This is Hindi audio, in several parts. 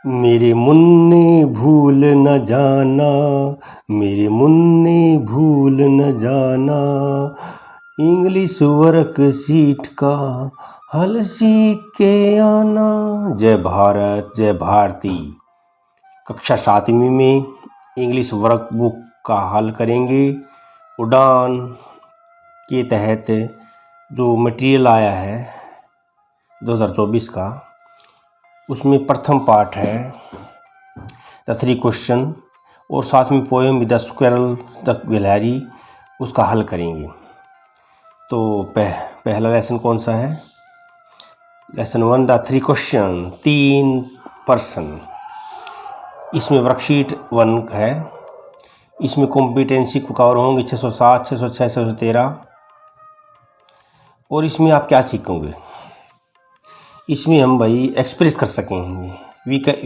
मेरे मुन्ने भूल न जाना, मेरे मुन्ने भूल न जाना, इंग्लिश वर्कशीट का हल सीख के आना। जय भारत जय भारती। कक्षा 7वीं में इंग्लिश वर्कबुक का हल करेंगे। उड़ान के तहत जो मटेरियल आया है 2024 का, उसमें प्रथम पार्ट है द 3 क्वेश्चन और साथ में poem with the squirrel the गिलहरी, उसका हल करेंगे। तो पहला लेसन कौन सा है? Lesson 1 the 3 question, 3 person. इसमें वर्कशीट 1 है। इसमें कॉम्पिटेंसी कवर होंगे 607, 606, 613। और इसमें आप क्या सीखोगे? इसमें हम भाई एक्सप्रेस कर सकेंगे।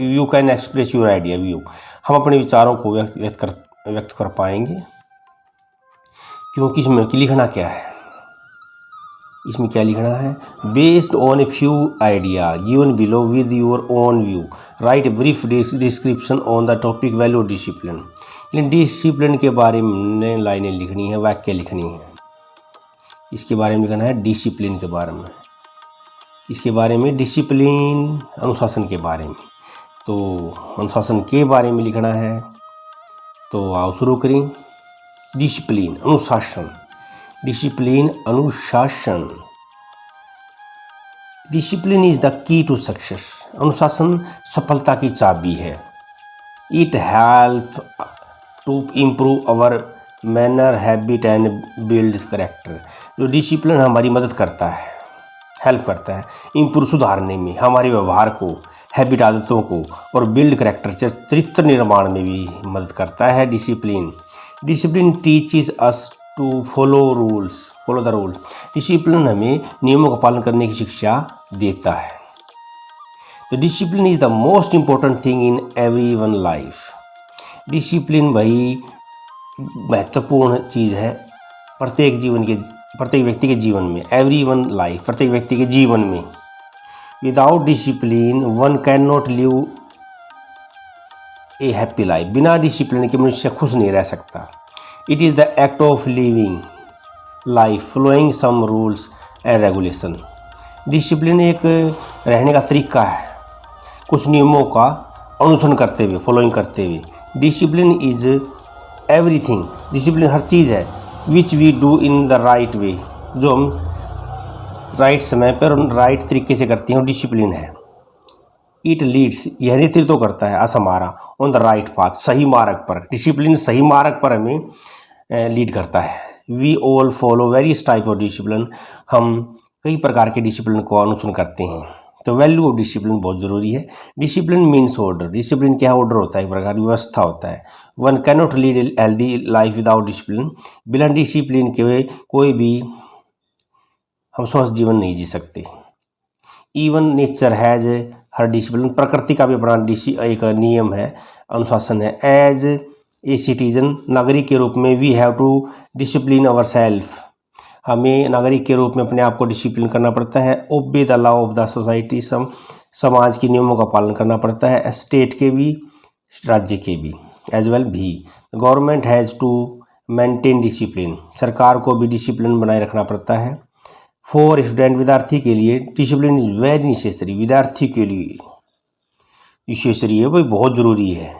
You can express your idea view. हम अपने विचारों को व्यक्त कर पाएंगे। क्योंकि इसमें लिखना क्या है? इसमें क्या लिखना है? Based on a few idea given below with your own view right a brief description on the topic value discipline. In discipline के बारे में लाइनें लिखनी है, वाक्य लिखनी है। इसके बारे में लिखना है डिसिप्लिन के बारे में। इसके बारे में डिसिप्लिन अनुशासन के बारे में। तो अनुशासन के बारे में लिखना है। तो आओ शुरू करें। डिसिप्लिन अनुशासन, डिसिप्लिन अनुशासन। Discipline is the key to success. अनुशासन सफलता की चाबी है। It help to improve our manner habit and build character. जो डिसिप्लिन हमारी मदद करता है, हेल्प करता है इम्प्रूव सुधारने में, हमारे व्यवहार को, हैबिट आदतों को, और बिल्ड कैरेक्टर चरित्र निर्माण में भी मदद करता है discipline. Discipline teaches us to follow the rules. Discipline हमें नियमों का पालन करने की शिक्षा देता है। तो discipline is the most important thing in every one life. Discipline भाई महत्वपूर्ण चीज़ है प्रत्येक व्यक्ति के जीवन में। एवरी वन लाइफ, प्रत्येक व्यक्ति के जीवन में। Without discipline one can not live a happy life. बिना डिसिप्लिन के मनुष्य खुश नहीं रह सकता। It is the act of living life following some rules and regulation. Discipline एक रहने का तरीका है, कुछ नियमों का अनुसरण करते हुए, फॉलोइंग करते हुए। Discipline is everything. डिसिप्लिन हर चीज़ है which we do in the right way. जो हम राइट समय पर राइट तरीके से करते हैं वो डिसिप्लिन है। इट लीड्स, यह नेतृत्व करता है अस हमारा ऑन द राइट पाथ, सही मार्ग पर। डिसिप्लिन सही मार्ग पर हमें लीड करता है। We all follow various type of discipline. हम कई प्रकार के डिसिप्लिन को अनुसरण करते हैं। तो वैल्यू ऑफ डिसिप्लिन बहुत ज़रूरी है। Discipline means order. डिसिप्लिन क्या? ऑर्डर होता है, एक प्रकार की व्यवस्था होता है। One can not lead a healthy life without discipline. बिना डिसिप्लिन के कोई भी हम स्वस्थ जीवन नहीं जी सकते। Even nature has her discipline. प्रकृति का भी अपना एक नियम है, अनुशासन है। एज ए सिटीजन, नागरिक के रूप में, we have to discipline our self. हमें नागरिक के रूप में अपने आप को डिसिप्लिन करना पड़ता है। Obey the law of the society. समाज के नियमों का पालन करना पड़ता है, स्टेट के भी, राज्य के भी, एज वेल भी। Government has to maintain discipline. सरकार को भी डिसिप्लिन बनाए रखना पड़ता है। फॉर स्टूडेंट, विद्यार्थी के लिए डिसिप्लिन इज वेरी नेसेसरी। विद्यार्थी के लिए नेसेसरी है, भाई बहुत ज़रूरी है।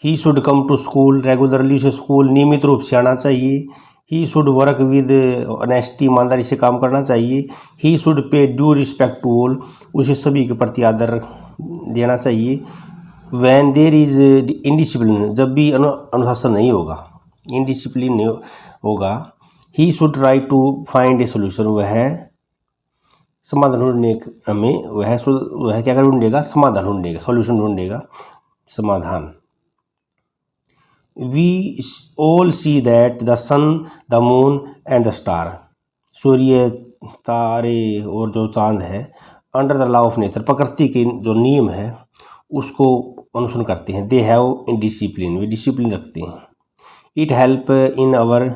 He should come to school regularly. उसे स्कूल नियमित रूप से आना चाहिए। He should work with honesty, ईमानदारी से काम करना चाहिए। He should pay due respect to all. उसे सभी के प्रति आदर देना चाहिए। वैन देर इज इनडिसिप्लिन, जब भी अनुशासन नहीं होगा, इनडिसिप्लिन नहीं होगा। He should try to find a solution. वह समाधान ढूंढने में, वह क्या ढूंढेगा? समाधान ढूंढेगा, सोल्यूशन ढूंढेगा, समाधान। We all see that the sun, the moon and the star, सूर्य, तारे और जो चांद है, under the law of nature, प्रकृति के जो नियम है उसको अनुसरण करते हैं। दे हैव इन डिसिप्लिन, वे डिसिप्लिन रखते हैं। It help in our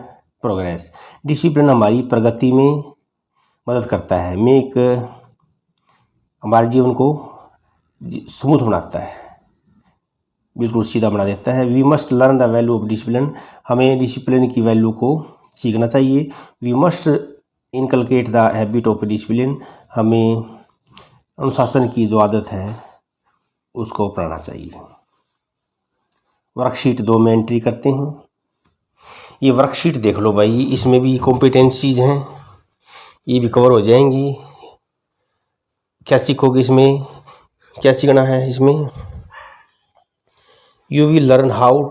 progress. Discipline हमारी प्रगति में मदद करता है। हमारे जीवन को स्मूथ बनाता है। बिल्कुल सीधा बना देता है। We must learn the value of discipline, हमें डिसिप्लिन की वैल्यू को सीखना चाहिए। We must inculcate the habit of discipline, हमें अनुशासन की जो आदत है उसको अपनाना चाहिए। वर्कशीट 2 में एंट्री करते हैं। ये वर्कशीट देख लो भाई, इसमें भी कॉम्पिटेंसीज हैं, ये भी कवर हो जाएंगी। क्या सीखोगे इसमें, क्या सीखना है इसमें? You will learn how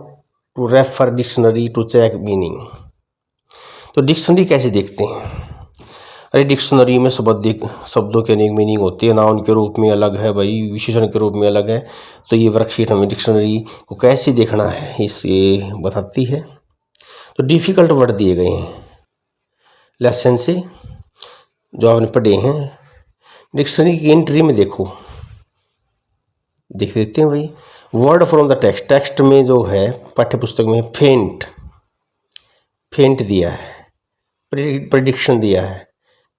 to refer dictionary to check meaning. तो डिक्शनरी कैसे देखते हैं? अरे डिक्शनरी में शब्दों के अनेक मीनिंग होती है, नाउन के रूप में अलग है भाई, विशेषण के रूप में अलग है। तो ये वर्कशीट हमें डिक्शनरी को कैसे देखना है ये बताती है। तो डिफ़िकल्ट वर्ड दिए गए हैं लेसन से जो आपने पढ़े हैं। डिक्शनरी की एंट्री में देखो, देख देते हैं भाई। Word from the text, text में जो है पाठ्य पुस्तक में फेंट दिया है, प्रेडिक्शन दिया है,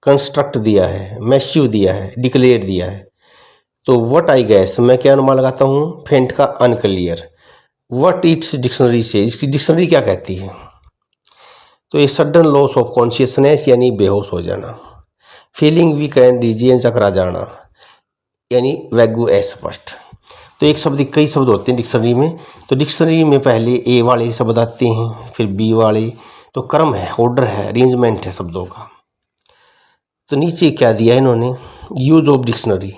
कंस्ट्रक्ट दिया है, मैसिव दिया है, डिक्लेयर दिया है। तो व्हाट आई गैस, मैं क्या अनुमान लगाता हूँ? फेंट का अनक्लियर। व्हाट इट्स डिक्शनरी से, इसकी डिक्शनरी क्या कहती है? तो ये सडन लॉस ऑफ कॉन्शियसनेस यानी बेहोश हो जाना, फीलिंग वीक एंड डिजी चकरा जाना यानी वैगू अस्पष्ट। तो एक शब्द, कई शब्द होते हैं डिक्शनरी में। तो डिक्शनरी में पहले ए वाले शब्द आते हैं, फिर बी वाले। तो क्रम है, ऑर्डर है, अरेंजमेंट है शब्दों का। तो नीचे क्या दिया है इन्होंने? यूज ऑफ डिक्शनरी,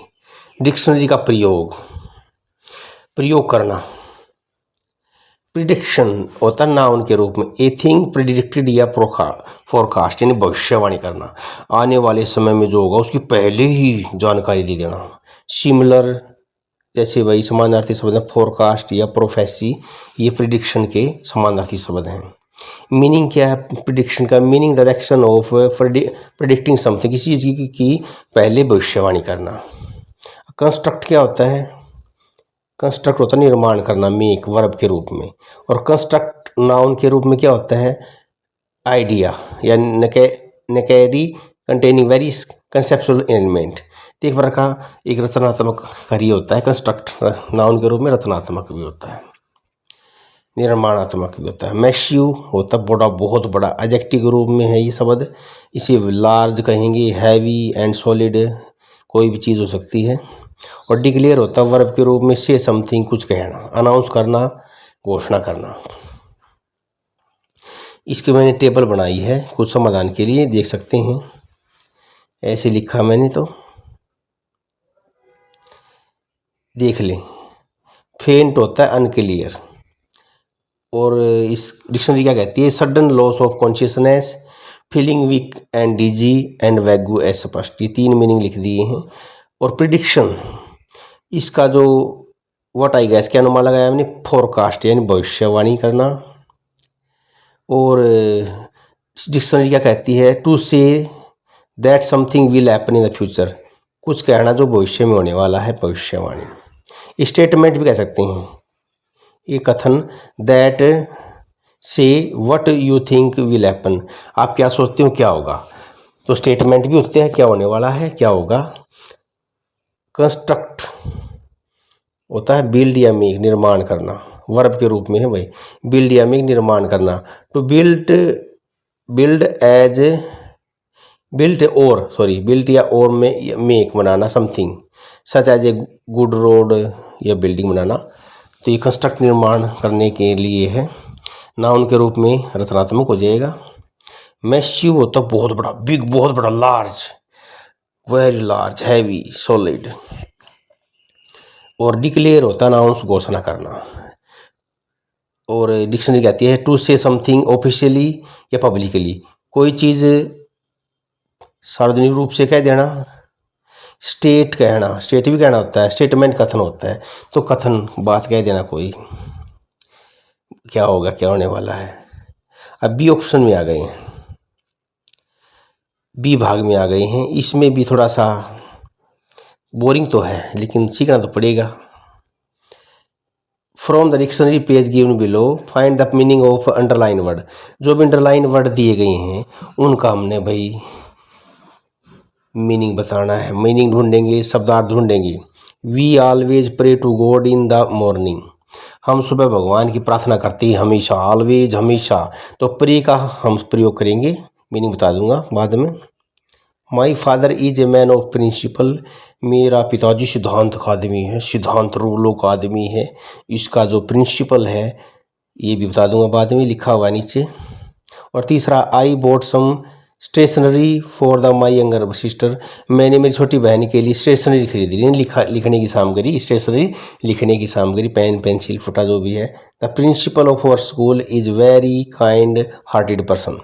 डिक्शनरी का प्रयोग करना। प्रिडिक्शन होता नाउन के रूप में, ए थिंग प्रिडिक्टेड या फोरकास्ट यानी भविष्यवाणी करना, आने वाले समय में जो होगा उसकी पहले ही जानकारी दे देना। सिमिलर जैसे भाई समानार्थी शब्द हैं, फोरकास्ट या प्रोफेसी, ये प्रिडिक्शन के समानार्थी शब्द हैं। मीनिंग क्या है प्रिडिक्शन का? Meaning the action of predicting something, किसी चीज़ की पहले भविष्यवाणी करना। कंस्ट्रक्ट क्या होता है? कंस्ट्रक्ट होता है निर्माण करना, मेक वर्ब के रूप में। और कंस्ट्रक्ट नाउन के रूप में क्या होता है? आइडिया या नकेरी कंटेनिंग वेरियस कंसेप्चुअल एलिमेंट। तो एक प्रकार एक रचनात्मक कार्य होता है कंस्ट्रक्ट, नाउन के रूप में रचनात्मक भी होता है, निर्माणात्मक भी होता है। मैसिव होता है बड़ा, बहुत बड़ा, एडजेक्टिव के रूप में है ये शब्द। इसे लार्ज कहेंगे, हैवी एंड सॉलिड, कोई भी चीज़ हो सकती है। और डिक्लेयर होता है वर्ब के रूप में, से समथिंग कुछ कहना, अनाउंस करना, घोषणा करना। इसके मैंने टेबल बनाई है कुछ समाधान के लिए, देख सकते हैं, ऐसे लिखा मैंने, तो देख लें। फेंट होता है अनक्लियर, और इस डिक्शनरी क्या कहती है? Sudden loss of consciousness, feeling weak and dizzy and vague अस्पष्ट, ये 3 मीनिंग लिख दिए हैं। और प्रिडिक्शन, इसका जो व्हाट आई गैस, क्या अनुमान लगाया मैंने? फोरकास्ट यानी भविष्यवाणी करना। और डिक्शनरी क्या कहती है? To say that something will happen in the future, कुछ कहना जो भविष्य में होने वाला है, भविष्यवाणी। स्टेटमेंट भी कह सकते हैं, ये कथन, दैट से what you think will happen, आप क्या सोचते हो क्या होगा। तो स्टेटमेंट भी होते हैं, क्या होने वाला है, क्या होगा। कंस्ट्रक्ट होता है बिल्ड या मेक, निर्माण करना, वर्ब के रूप में है भाई, बिल्ड या मेक, निर्माण करना। टू बिल्ड या और में मेक बनाना something, such as a good road या बिल्डिंग बनाना। तो ये कंस्ट्रक्ट निर्माण करने के लिए है, नाउन के रूप में रचनात्मक हो जाएगा। मैसिव होता बहुत बड़ा, बिग, बहुत बड़ा, large, very large, heavy, solid. और डिक्लेयर होता नाउन, घोषणा करना। और डिक्शनरी कहती है टू से समथिंग ऑफिशियली या पब्लिकली, कोई चीज़ सार्वजनिक रूप से कह देना। स्टेट कहना, स्टेट भी कहना होता है, स्टेटमेंट कथन होता है, तो कथन बात कह देना, कोई क्या होगा, क्या होने वाला है। अब बी ऑप्शन में आ गए हैं, बी भाग में आ गए हैं। इसमें भी थोड़ा सा बोरिंग तो है लेकिन सीखना तो पड़ेगा। From the dictionary page given below find the meaning of underline word, जो भी अंडरलाइन वर्ड दिए गए हैं उनका हमने भाई मीनिंग बताना है, मीनिंग ढूंढेंगे, शब्दार्थ ढूंढेंगे। We always pray to God in the morning, हम सुबह भगवान की प्रार्थना करते हैं हमेशा, ऑलवेज, हमेशा। तो प्रे का हम प्रयोग करेंगे, मीनिंग बता दूंगा बाद में। My father is a man of principle, मेरा पिताजी सिद्धांत का आदमी है, सिद्धांत रूलों का आदमी है। इसका जो प्रिंसिपल है ये भी बता दूंगा बाद में, लिखा हुआ नीचे। और तीसरा, I bought some stationery for the my younger sister, मैंने मेरी छोटी बहन के लिए स्टेशनरी खरीदी, लिखने की सामग्री, स्टेशनरी लिखने की सामग्री, पेन, पेंसिल, फुटा जो भी है। The principal of our school is very kind hearted person,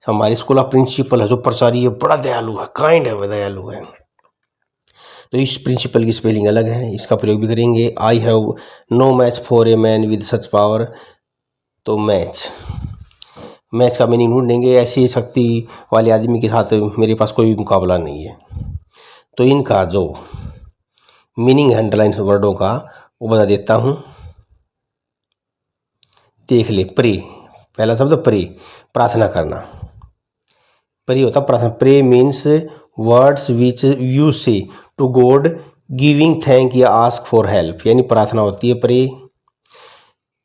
हमारे स्कूल का प्रिंसिपल है जो प्राचार्य है बड़ा दयालु है, काइंड है, दयालु है। तो इस प्रिंसिपल की स्पेलिंग अलग है, इसका प्रयोग भी करेंगे। I have no match for a man with such power, तो मैच का मीनिंग ढूंढेंगे, ऐसी शक्ति वाले आदमी के साथ मेरे पास कोई मुकाबला नहीं है। तो इनका जो मीनिंग है अंडरलाइन वर्डों का वो बता देता हूँ, देख ले। प्रे, पहला शब्द प्रे, प्रार्थना करना। प्रे होता प्रार्थना, pray means words which you say to God giving thank या आस्क फॉर हेल्प, यानी प्रार्थना होती है प्रे।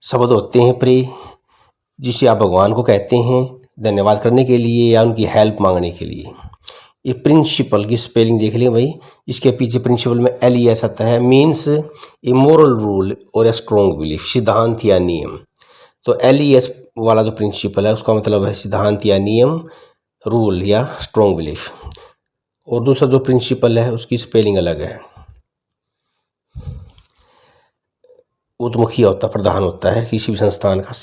शब्द होते हैं प्रे जिसे आप भगवान को कहते हैं धन्यवाद करने के लिए या उनकी हेल्प मांगने के लिए। ये प्रिंसिपल की स्पेलिंग देख लें भाई, इसके पीछे प्रिंसिपल में LES आता है, मीन्स ए मोरल रूल और ए स्ट्रॉन्ग बिलीफ, सिद्धांत या नियम। तो LES वाला जो प्रिंसिपल है उसका मतलब है सिद्धांत या नियम, रूल या स्ट्रॉन्ग बिलीफ। और दूसरा जो प्रिंसिपल है उसकी स्पेलिंग अलग है, उद्मुखीय होता, प्रधान होता है किसी भी संस्थान का।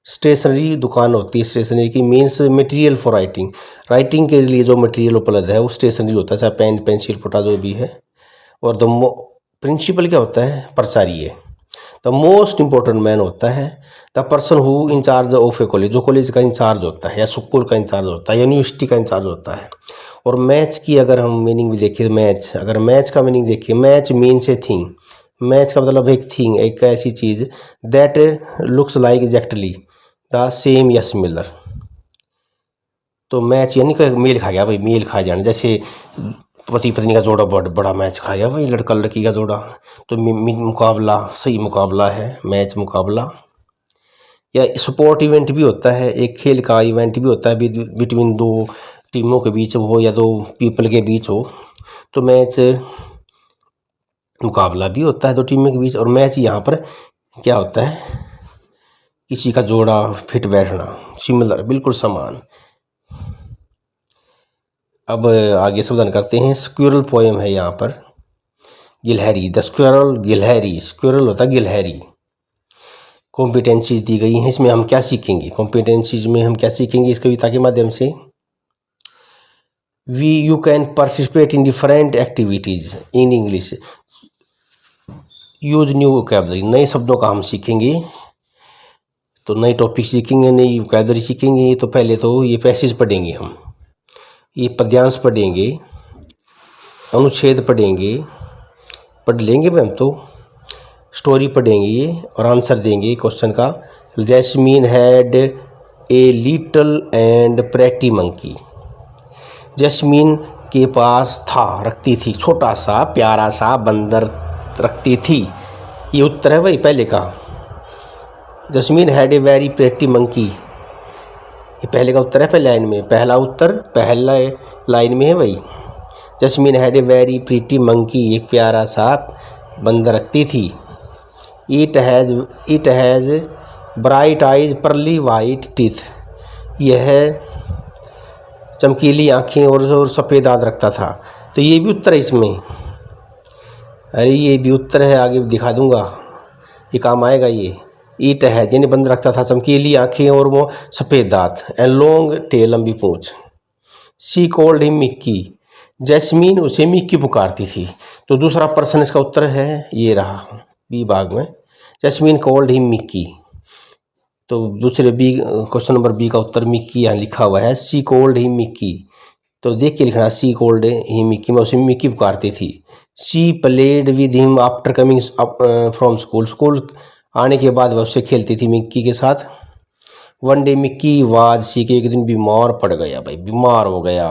स्टेशनरी दुकान होती है स्टेशनरी की, मीन्स मटेरियल फॉर राइटिंग के लिए जो मटेरियल उपलब्ध है वो स्टेशनरी होता है, चाहे पेन, पेंसिल, फुटा जो भी है। और द प्रिंसिपल क्या होता है, प्राचार्य। द मोस्ट इम्पोर्टेंट मैन होता है the person who incharge of a college, जो कॉलेज का इंचार्ज होता है या स्कूल का इंचार्ज होता है, यूनिवर्सिटी का इंचार्ज होता है। और मैच की अगर हम मीनिंग भी देखें, मैच का मीनिंग देखिए, match means a thing, match का मतलब एक थिंग, एक ऐसी चीज़ that looks like exactly the same या सिमिलर। तो मैच यानी कि मेल खा गया भाई, मेल खा जाना, जैसे पति पत्नी का जोड़ा बड़ा मैच खा गया भाई, लड़का लड़की का जोड़ा। तो मुकाबला, सही मुकाबला है मैच, मुकाबला। या स्पोर्ट इवेंट भी होता है, एक खेल का इवेंट भी होता है बिटवीन दो टीमों के बीच हो या दो पीपल के बीच हो, तो मैच मुकाबला भी होता है दो टीमों के बीच। और मैच यहाँ पर क्या होता है, किसी का जोड़ा फिट बैठना, सिमिलर, बिल्कुल समान। अब आगे संबोधन करते हैं। स्क्विरल पोएम है यहाँ पर, गिलहरी, द स्क्विरल, गिलहरी, स्क्विरल होता है गिलहरी। कॉम्पिटेंसीज दी गई हैं, इसमें हम क्या सीखेंगे, कॉम्पिटेंसीज में हम क्या सीखेंगे इस कविता के माध्यम से। You can participate in different activities in English, use new vocabulary, नए शब्दों का हम सीखेंगे। तो नए टॉपिक सीखेंगे, नई वोकैबलरी सीखेंगे। तो पहले तो ये पैसेज पढ़ेंगे हम, ये पद्यांश पढ़ेंगे, अनुच्छेद पढ़ेंगे, पढ़ लेंगे हम तो, स्टोरी पढ़ेंगे ये और आंसर देंगे क्वेश्चन का। Jasmine had a little and pretty monkey, jasmine के पास था, रखती थी, छोटा सा प्यारा सा बंदर रखती थी। ये उत्तर है भाई पहले का। Jasmine had a very pretty monkey, ये पहले का उत्तर है पहले लाइन में, पहला उत्तर पहला लाइन में है भाई। Jasmine had a very pretty monkey, एक प्यारा सा बंदर रखती थी। It has bright eyes pearly white teeth, यह चमकीली आँखें और सफ़ेद दांत रखता था। तो ये भी उत्तर है इसमें, अरे ये भी उत्तर है, आगे दिखा दूंगा, ये काम आएगा ये। ईट है जिन्हें बंद रखता था, चमकीली आँखें और वो सफ़ेद दांत, एंड लॉन्ग टेल, लंबी पूँछ। She called him Mickey, jasmine उसे मिक्की पुकारती थी। तो दूसरा पर्सन इसका उत्तर है ये रहा बी भाग में, जैस्मीन कॉल्ड हिम मिक्की। तो दूसरे बी, क्वेश्चन नंबर बी का उत्तर मिक्की यहाँ लिखा हुआ है, सी कॉल्ड हिम मिक्की। तो देख के लिखना, सी कॉल्ड हिम मिक्की, मैं उसे मिक्की पुकारती थी। She played with him after coming from school आने के बाद वह उससे खेलती थी मिक्की के साथ। वन डे मिक्की वाज सी के, एक दिन बीमार पड़ गया भाई, बीमार हो गया।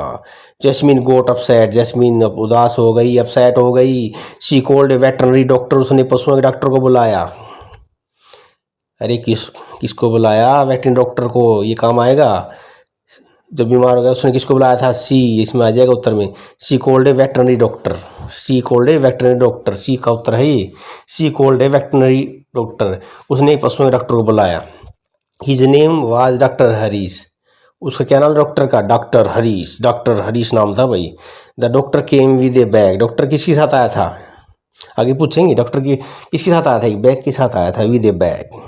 जैस्मीन गोट अपसेट, जैस्मीन उदास हो गई, अपसेट हो गई। She called a veterinary doctor, उसने पशुओं के डॉक्टर को बुलाया। अरे किसको बुलाया? वेटरनरी डॉक्टर को, ये काम आएगा जब बीमार हो गया। उसने किसको बुलाया था? सी, इसमें आ जाएगा उत्तर में। She called a veterinary doctor, she called a veterinary doctor, C का उत्तर है ये। She called a veterinary doctor, उसने पशुओं के डॉक्टर को बुलाया। His name was doctor Harish, उसका क्या नाम डॉक्टर का? डॉक्टर हरीश, डॉक्टर हरीश नाम था भाई। The doctor came with a bag, doctor किसके साथ आया था? आगे पूछेंगे डॉक्टर की किसके साथ आया था? एक बैग के साथ आया था, विद ए बैग।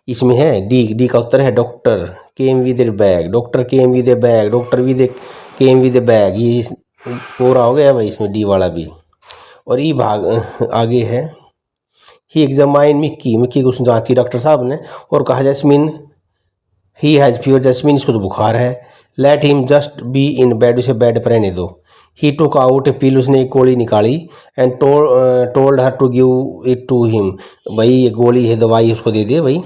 इसमें है डी का उत्तर है doctor came with a bag, doctor came with a bag, doctor with came with a bag, ये पूरा हो गया भाई इसमें डी वाला भी। और ई भाग आगे है, ही एग्जामाइन मिक्की, मिक्की को जांच की डॉक्टर साहब ने और कहा Jasmine he has fever, Jasmine इसको तो बुखार है। Let him just be in bed, उसे बेड पर रहने दो। ही टुक आउट ए पिल, उसने एक गोली निकाली। And told her to give it to him, भाई ये गोली है, दवाई उसको दे दे भाई।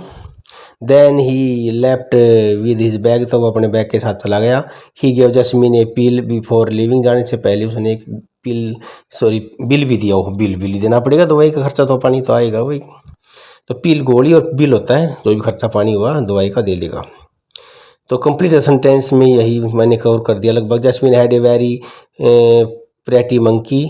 Then he left with his bag, तो वो अपने बैग के साथ चला गया। He gave Jasmine a pill before leaving, जाने से पहले उसने एक बिल भी दिया। वो बिल देना पड़ेगा, दवाई का खर्चा तो पानी तो आएगा भाई। तो पिल गोली और बिल होता है, जो भी खर्चा पानी हुआ दवाई का दे लेगा। तो कंप्लीट सेंटेंस में यही मैंने कवर कर दिया लगभग। Jasmine had a very pretty monkey,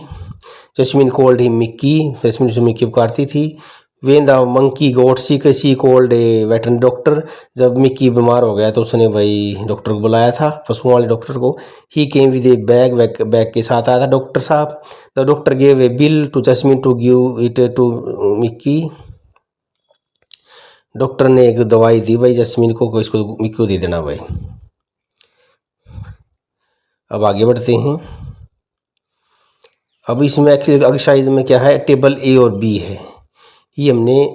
Jasmine called him Mickey, Jasmine उसे मिक्की पुकारती थी। When the monkey got sick, she called a veterinary doctor, जब मिक्की बीमार हो गया तो उसने भाई डॉक्टर को बुलाया था, पशुओं वाले डॉक्टर को। He came with a bag, bag के साथ आया था डॉक्टर साहब। The doctor gave a bill to Jasmine to give it to Mickey, doctor ने एक दवाई दी भाई जैस्मिन को, इसको मिक्की को दे देना भाई। अब आगे बढ़ते हैं। अब इसमें एक्सरसाइज में क्या है, टेबल ए और बी है, ये हमने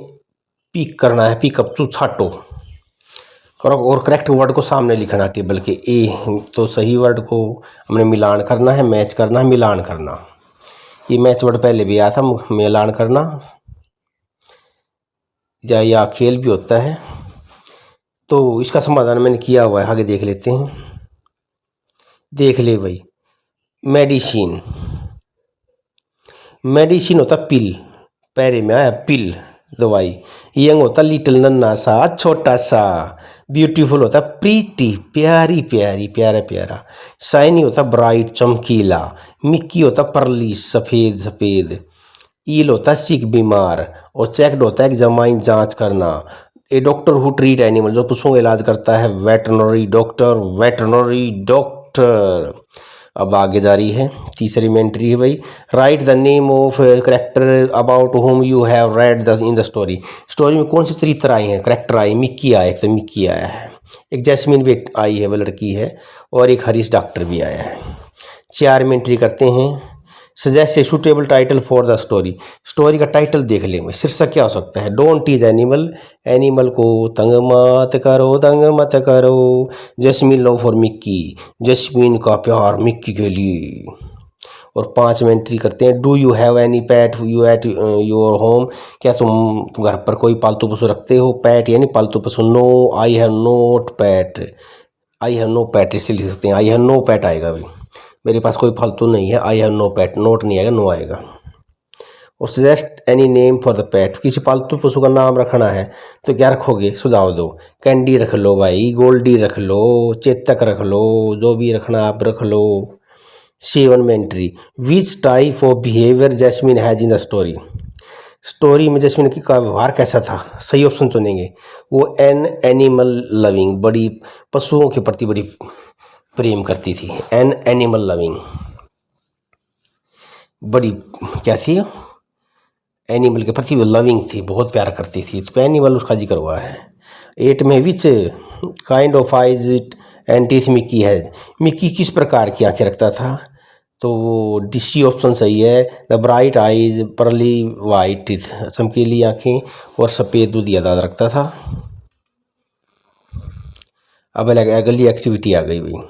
पिक करना है, पिकअप टू छाटो और करेक्ट वर्ड को सामने लिखना टेबल के। ए तो सही वर्ड को हमने मिलान करना है, मैच करना है, मिलान करना। ये मैच वर्ड पहले भी आया था, मिलान करना या खेल भी होता है। तो इसका समाधान मैंने किया हुआ है, आगे देख लेते हैं। देख ले भाई, मेडिसिन, मेडिसिन होता पिल, पैरे में आया पिल दवाई। यंग होता लिटिल नन्ना सा, छोटा सा। ब्यूटीफुल होता प्रीटी, प्यारी प्यारी, प्यारा प्यारा। शाइनी होता ब्राइट, चमकीला। मिक्की होता परली, सफ़ेद सफ़ेद। ईल होता सिक, बीमार। और चेक्ड होता है एग्जामाइन, जांच करना। ए डॉक्टर हु ट्रीट एनिमल, जो पशुओं का इलाज करता है, वेटरनरी डॉक्टर, वेटरनरी डॉक्टर। अब आगे जारी है, तीसरी में एंट्री है भाई। Right the name of character about home you have read in the story, story में कौन सी चरित्र आए हैं, करेक्टर आए? मिक्की आया, एक तो मिक्की आया है, एक जैस्मिन भी आई है, वो लड़की है, और एक हरीश डॉक्टर भी आया है। 4 में एंट्री करते हैं। Suggest a suitable title for the story, story का टाइटल देख लेंगे, शीर्षक क्या हो सकता है? डोंट टीज एनिमल, एनिमल को तंग मत करो, तंग मत करो। Jasmine love for Mickey, Jasmine का प्यार मिक्की के लिए। और 5 में एंट्री करते हैं। Do you have any PAT you at your home, क्या तुम घर पर कोई पालतू पशु रखते हो? पैट यानी पालतू पशु। No I have not pet, I have no pet इसलिए लिख सकते हैं, आई हैव नो पैट आएगा भाई, मेरे पास कोई फालतू नहीं है। I have no pet, not नहीं आएगा, नो आएगा। और suggest any name for the pet, किसी पालतू पशु का नाम रखना है तो क्या रखोगे? सुझाव दो। कैंडी रख लो भाई, गोल्डी रख लो, चेतक रख लो, जो भी रखना आप रख लो। 7 में entry. Which type of behaviour Jasmine has in the story, story में जैस्मिन का व्यवहार कैसा था? सही ऑप्शन चुनेंगे। वो एन एनिमल लविंग, बड़ी पशुओं के प्रति बड़ी प्रेम करती थी। एन एनिमल लविंग, बड़ी क्या थी? एनिमल के प्रति वो लविंग थी, बहुत प्यार करती थी, तो एनिमल उसका जिक्र हुआ है। 8 में which kind of eyes it and teeth Mickey है, मिक्की किस प्रकार की आंखें रखता था? तो वो डी ऑप्शन सही है। द ब्राइट आइज, परली वाइट टीथ, चमकीली आंखें और सफ़ेद दूधिया दांत रखता था। अब अगली एक्टिविटी आ गई भाई।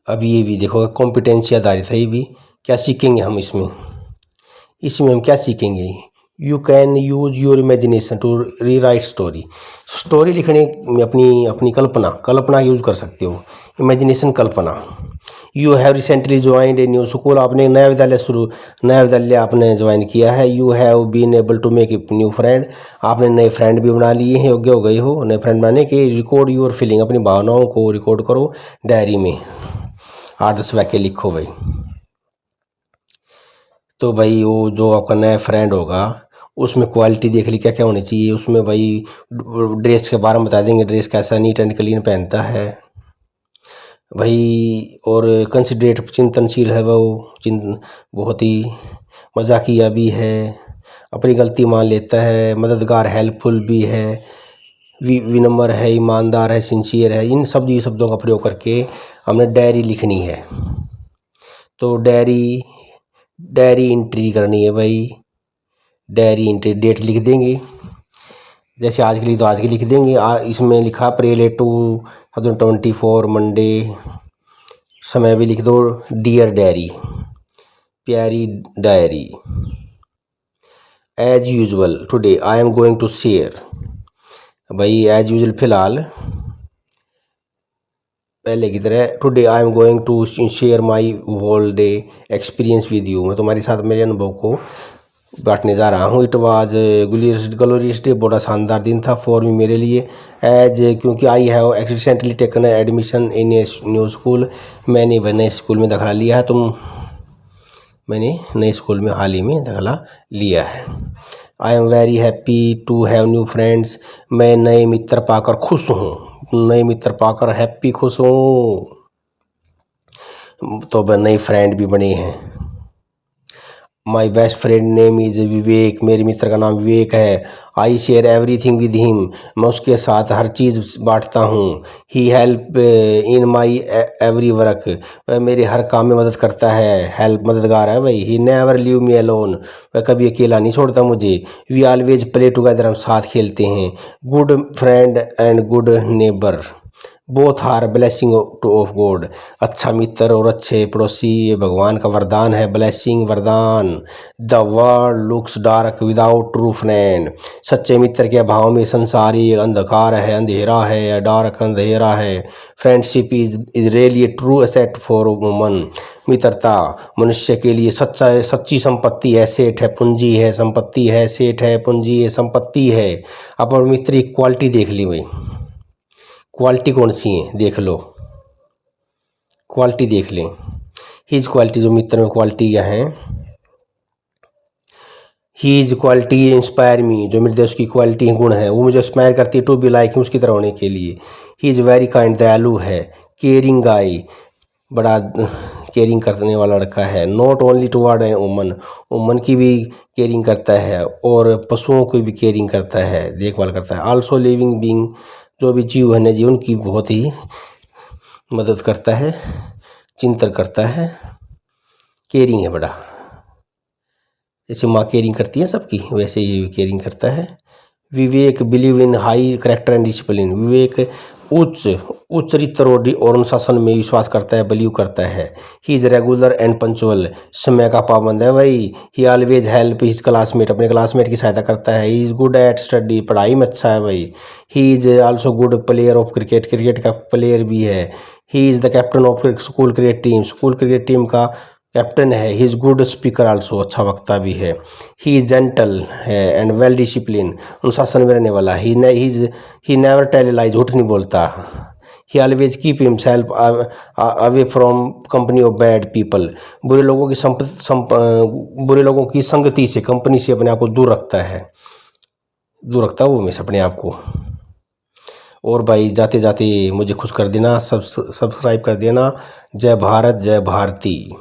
अब ये भी देखो, कॉम्पिटेंसी आधारित है ये भी। क्या सीखेंगे हम इसमें हम क्या सीखेंगे? You can use your imagination to rewrite story, story लिखने में अपनी कल्पना यूज कर सकते हो। इमेजिनेशन, कल्पना। You have recently joined a new school, आपने नया विद्यालय आपने ज्वाइन किया है। You have been able to make a new friend, आपने नए फ्रेंड भी बना लिए हैं, योग्य हो गए हो नए फ्रेंड बनाने के। रिकॉर्ड योर फीलिंग, अपनी भावनाओं को रिकॉर्ड करो डायरी में, 8-10 वाक्य लिखो भाई। तो भाई वो जो आपका नया फ्रेंड होगा उसमें क्वालिटी देख ली क्या क्या होनी चाहिए उसमें भाई। ड्रेस के बारे में बता देंगे, ड्रेस कैसा नीट एंड क्लीन पहनता है भाई, और कंसिडरेट चिंतनशील है वो, बहुत ही मजाकिया भी है, अपनी गलती मान लेता है, मददगार हेल्पफुल भी है, विनम्र है, ईमानदार है, सिंसियर है। इन सब शब्दों का प्रयोग करके हमने डायरी लिखनी है। तो डायरी एंट्री करनी है भाई। डायरी एंट्री डेट लिख देंगे, जैसे आज के लिए तो आज की लिख देंगे। इसमें लिखा अप्रैल 2024 मंडे, समय भी लिख दो डियर डायरी, प्यारी diary. As usual today I am going to share, भाई एज यूजुअल फिलहाल पहले की तरह, today I am going to share my whole day experience with you, मैं तुम्हारे साथ मेरे अनुभव को बांटने जा रहा हूँ। इट वाज ग्लोरियस डे, बड़ा शानदार दिन था फॉर मी, मेरे लिए। एज क्योंकि I have recently taken admission in A new school, मैंने नए स्कूल में दाखिला लिया है। मैंने नए स्कूल में हाल ही में दाखिला लिया है। I am very happy to have new friends, मैं नए मित्र पाकर खुश हूँ, नए मित्र पाकर हैप्पी खुश हूँ, तो नए फ्रेंड भी बने हैं। My best friend name is Vivek, मेरे मित्र का नाम विवेक है। I share everything with him, मैं उसके साथ हर चीज़ बांटता हूँ। He help in my every work, वह मेरे हर काम में मदद करता है, हेल्प मददगार है भाई। He never leave me alone, वह कभी अकेला नहीं छोड़ता मुझे। वी ऑलवेज प्ले टुगेदर, हम साथ खेलते हैं। Good friend and good neighbour both are blessing of God, अच्छा मित्र और अच्छे पड़ोसी ये भगवान का वरदान है, ब्लेसिंग वरदान। The world looks dark without true friend, सच्चे मित्र के अभाव में संसार ये अंधकार है, अंधेरा है, डार्क अंधेरा है। Friendship is really true asset for woman, मित्रता मनुष्य के लिए सच्ची संपत्ति है, सेठ है, पूंजी है, संपत्ति है, सेठ है, पूंजी है, संपत्ति है। अपन मित्र की क्वालिटी देख ली भाई, क्वालिटी कौन सी है देख लो, क्वालिटी देख लें। हीज क्वालिटी, जो मित्र में क्वालिटियाँ हैं, हीज क्वालिटी इंस्पायर मी, जो मेरे दोस्त की क्वालिटी गुण है वो मुझे इंस्पायर करती है टू बी लाइक, उसकी तरह होने के लिए। ही इज़ वेरी काइंड, दयालु है। केयरिंग गाय, बड़ा केयरिंग करने वाला लड़का है। Not only toward an woman की भी केयरिंग करता है और पशुओं की भी केयरिंग करता है, देखभाल करता है। आल्सो लिविंग बीइंग, जो भी जीव है जीवन की बहुत ही मदद करता है, चिंतन करता है, केयरिंग है बड़ा। जैसे माँ केयरिंग करती है सबकी, वैसे ये भी केयरिंग करता है। Vivek believe in high character and discipline, Vivek उच्च चरित्र और अनुशासन में विश्वास करता है, बिलीव करता है। He is regular and punctual, समय का पाबंद है भाई। ही ऑलवेज हेल्प हिज क्लासमेट, अपने क्लासमेट की सहायता करता है। He is good at study, पढ़ाई में अच्छा है भाई। He is also good player of cricket, cricket का प्लेयर भी है। He is the captain of school cricket team, school cricket team का कैप्टन है। He is good speaker also, अच्छा वक्ता भी है। ही इज़ जेंटल है एंड वेल डिसिप्लिन, अनुशासन में रहने वाला। ही नेवर टेल लाई, झूठ नहीं बोलता। ही always keep himself away from company of bad people, बुरे लोगों की संगति से, कंपनी से अपने आप को दूर रखता है, वो हमेशा अपने आप को। और भाई जाते जाते मुझे खुश कर देना, सब्सक्राइब कर देना। जय भारत, जय भारती।